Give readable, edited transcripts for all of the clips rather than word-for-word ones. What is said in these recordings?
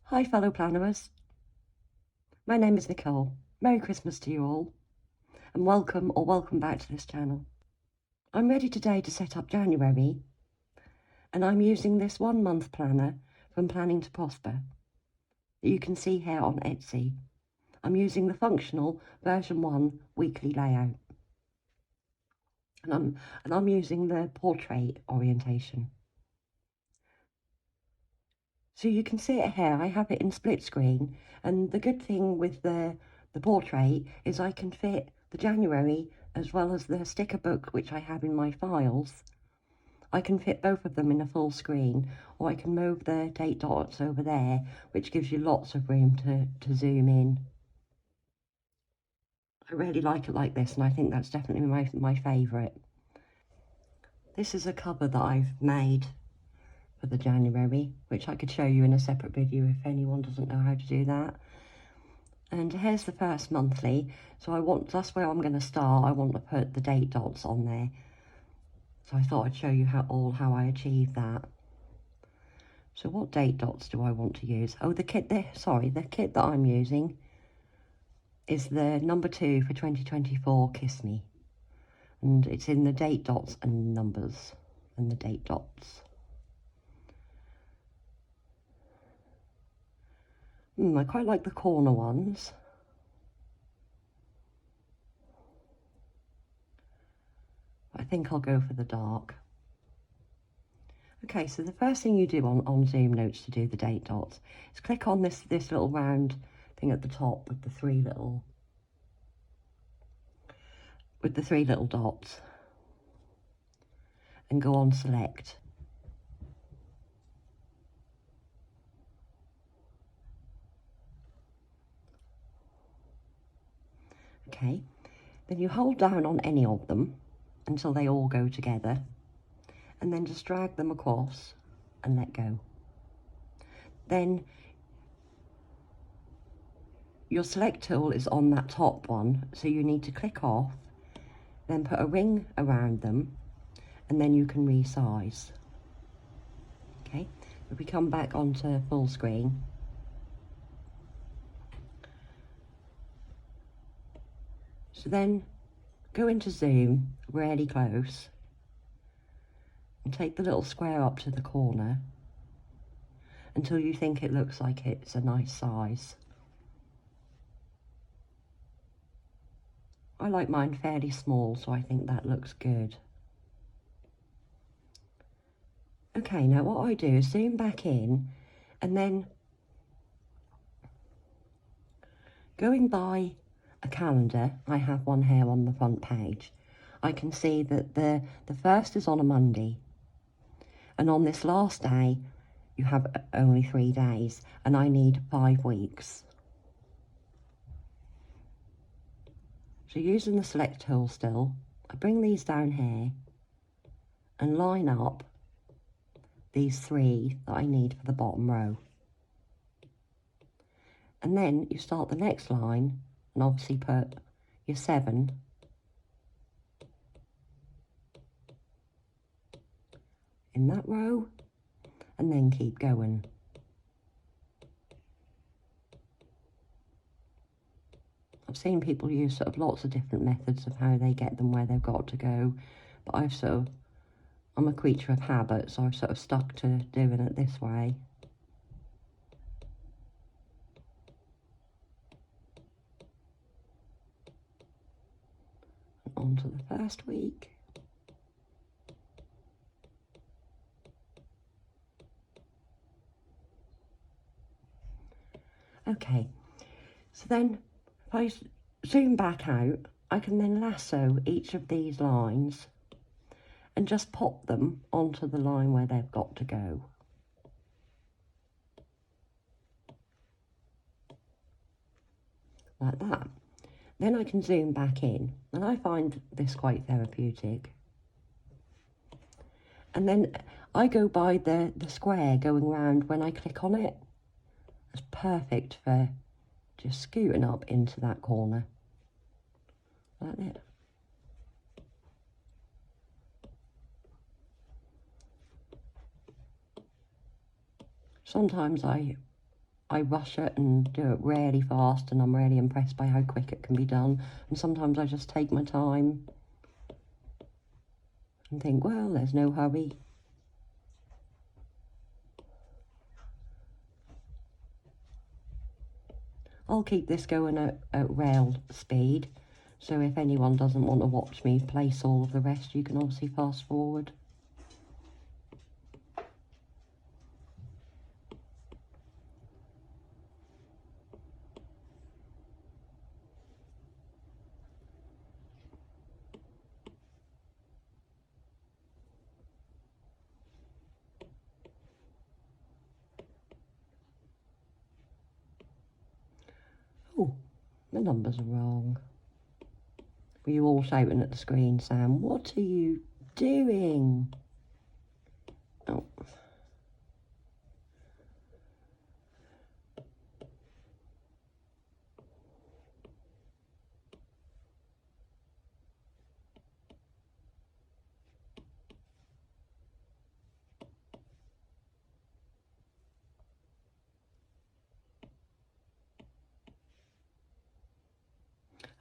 Hi fellow planners, my name is Nicole. Merry Christmas to you all, and welcome back to this channel. I'm ready today to set up January, and I'm using this 1 month planner from Planning to Prosper that you can see here on Etsy. I'm using the functional version 1 weekly layout, and I'm using the portrait orientation. So you can see it here. I have it in split screen, and the good thing with the portrait is I can fit the January as well as the sticker book which I have in my files. I can fit both of them in a full screen, or I can move the date dots over there, which gives you lots of room to zoom in. I really like it like this, and I think that's definitely my favourite. This is a cover that I've made for the January, which I could show you in a separate video if anyone doesn't know how to do that. And here's the first monthly, so that's where I'm going to start. I want to put the date dots on there, so I thought I'd show you how I achieved that. So what date dots do I want to use? Oh, the kit that I'm using is the number 2 for 2024 Kiss Me, and it's in the date dots and numbers and the date dots. I quite like the corner ones. I think I'll go for the dark. Okay, so the first thing you do on ZoomNotes to do the date dots is click on this little round thing at the top with the three little dots, and go on select. Okay, then you hold down on any of them until they all go together, and then just drag them across and let go. Then your select tool is on that top one, so you need to click off, then put a ring around them, and then you can resize. Okay, if we come back onto full screen, so then go into zoom really close and take the little square up to the corner until you think it looks like it's a nice size. I like mine fairly small, so I think that looks good. Okay, now what I do is zoom back in, and then going by a calendar, I have one here on the front page. I can see that the first is on a Monday, and on this last day you have only 3 days, and I need 5 weeks. So using the select tool still, I bring these down here and line up these 3 that I need for the bottom row. And then you start the next line and obviously put your 7 in that row, and then keep going. I've seen people use sort of lots of different methods of how they get them where they've got to go, but I'm a creature of habit, so I've sort of stuck to doing it this way. On to the first week. Okay, so then if I zoom back out, I can then lasso each of these lines and just pop them onto the line where they've got to go. Like that. Then I can zoom back in, and I find this quite therapeutic. And then I go by the square going round when I click on it. It's perfect for just scooting up into that corner. Like that. Sometimes I I rush it and do it really fast, and I'm really impressed by how quick it can be done. And sometimes I just take my time and think, well, there's no hurry. I'll keep this going at rail speed, so if anyone doesn't want to watch me place all of the rest, you can obviously fast forward. Oh, the numbers are wrong. Were you all shouting at the screen, Sam? What are you doing? Oh.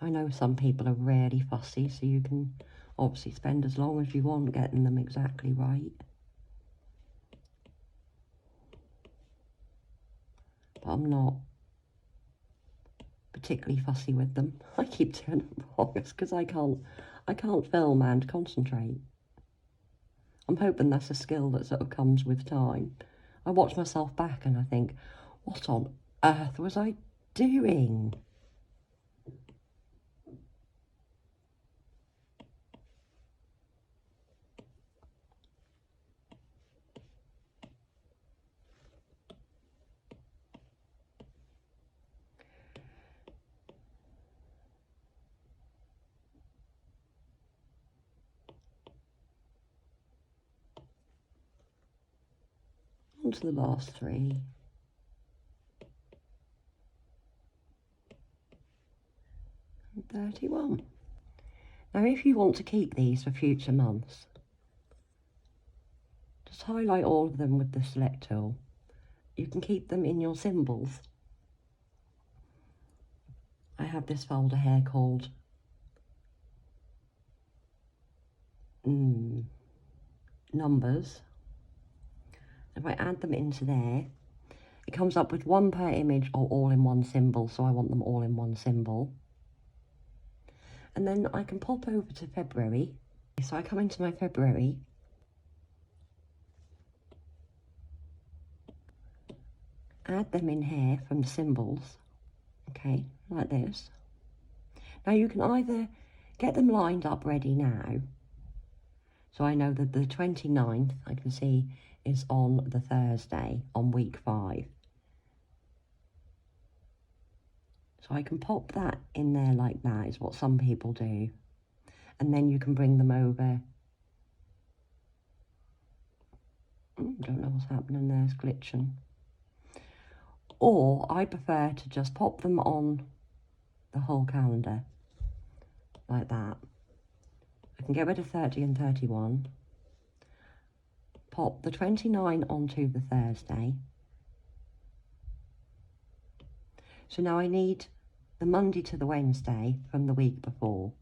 I know some people are really fussy, so you can obviously spend as long as you want getting them exactly right. But I'm not particularly fussy with them. I keep doing it wrong. It's because I can't film and concentrate. I'm hoping that's a skill that sort of comes with time. I watch myself back and I think, what on earth was I doing? On to the last three. And 31. Now if you want to keep these for future months, just highlight all of them with the select tool. You can keep them in your symbols. I have this folder here called numbers. If I add them into there, it comes up with one per image or all in one symbol, so I want them all in one symbol. And then I can pop over to February. So I come into my February, add them in here from the symbols, okay, like this. Now you can either get them lined up ready now, so I know that the 29th, I can see, is on the Thursday on week 5. So I can pop that in there like that, is what some people do. And then you can bring them over. Don't know what's happening there, it's glitching. Or I prefer to just pop them on the whole calendar, like that. I can get rid of 30 and 31. Pop the 29 onto the Thursday. So now I need the Monday to the Wednesday from the week before.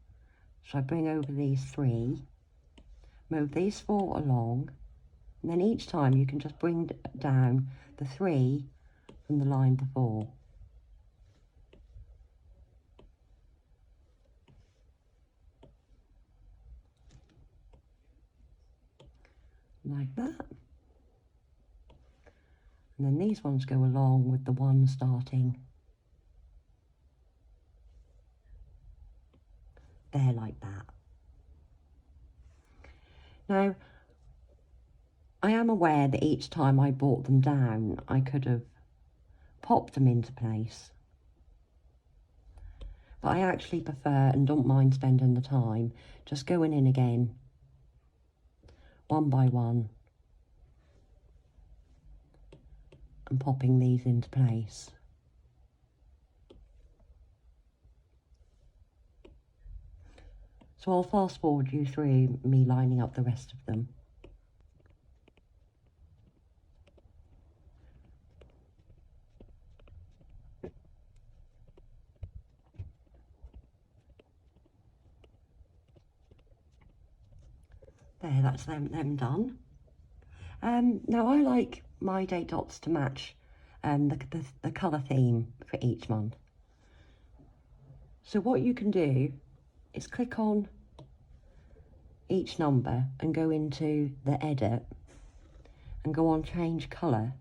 So I bring over these 3, move these 4 along, and then each time you can just bring down the 3 from the line before. Like that. And then these ones go along with the one starting there like that. Now, I am aware that each time I brought them down, I could have popped them into place. But I actually prefer and don't mind spending the time just going in again, one by one, and popping these into place. So I'll fast forward you through me lining up the rest of them. There, that's them done. Now I like my date dots to match the colour theme for each month. So what you can do is click on each number and go into the edit and go on change colour.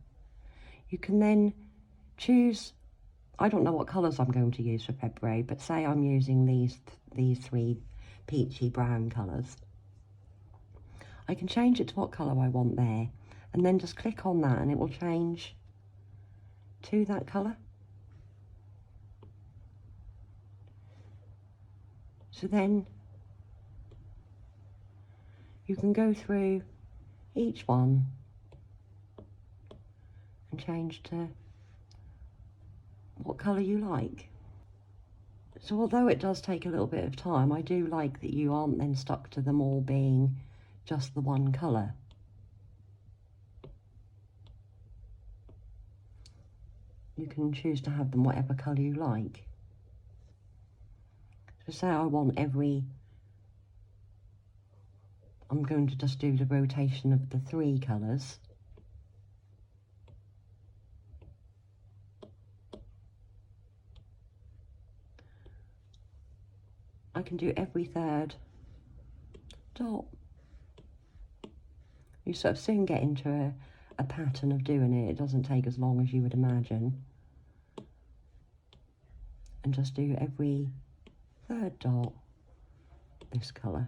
You can then choose, I don't know what colours I'm going to use for February, but say I'm using these three peachy brown colours. I can change it to what colour I want there, and then just click on that and it will change to that colour. So then you can go through each one and change to what colour you like. So although it does take a little bit of time, I do like that you aren't then stuck to them all being just the one colour. You can choose to have them whatever colour you like. So say I want I'm going to just do the rotation of the 3 colours. I can do every 3rd dot. You sort of soon get into a pattern of doing it. It doesn't take as long as you would imagine. And just do every 3rd dot this colour.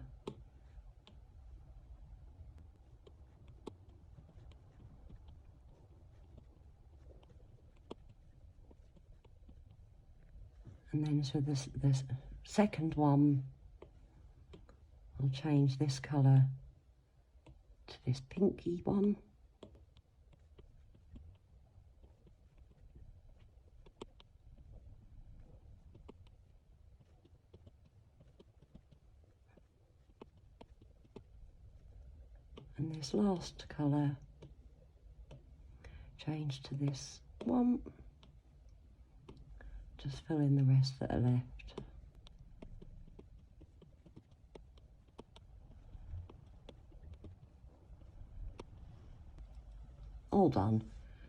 And then so this second one, I'll change this colour to this pinky one. And this last colour, change to this one. Just fill in the rest that are left. All done.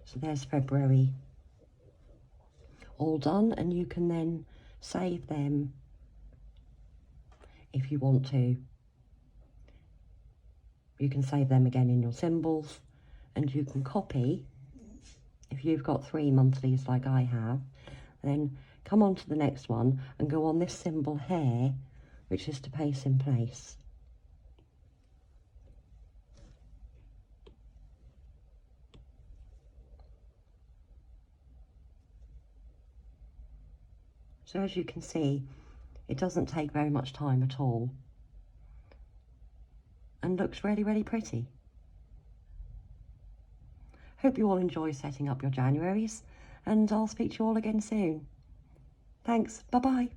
So there's February all done, and you can then save them if you want to. You can save them again in your symbols, and you can copy, if you've got 3 monthlies like I have, then come on to the next one and go on this symbol here, which is to paste in place. So as you can see, it doesn't take very much time at all and looks really, really pretty. Hope you all enjoy setting up your Januaries, and I'll speak to you all again soon. Thanks, bye-bye.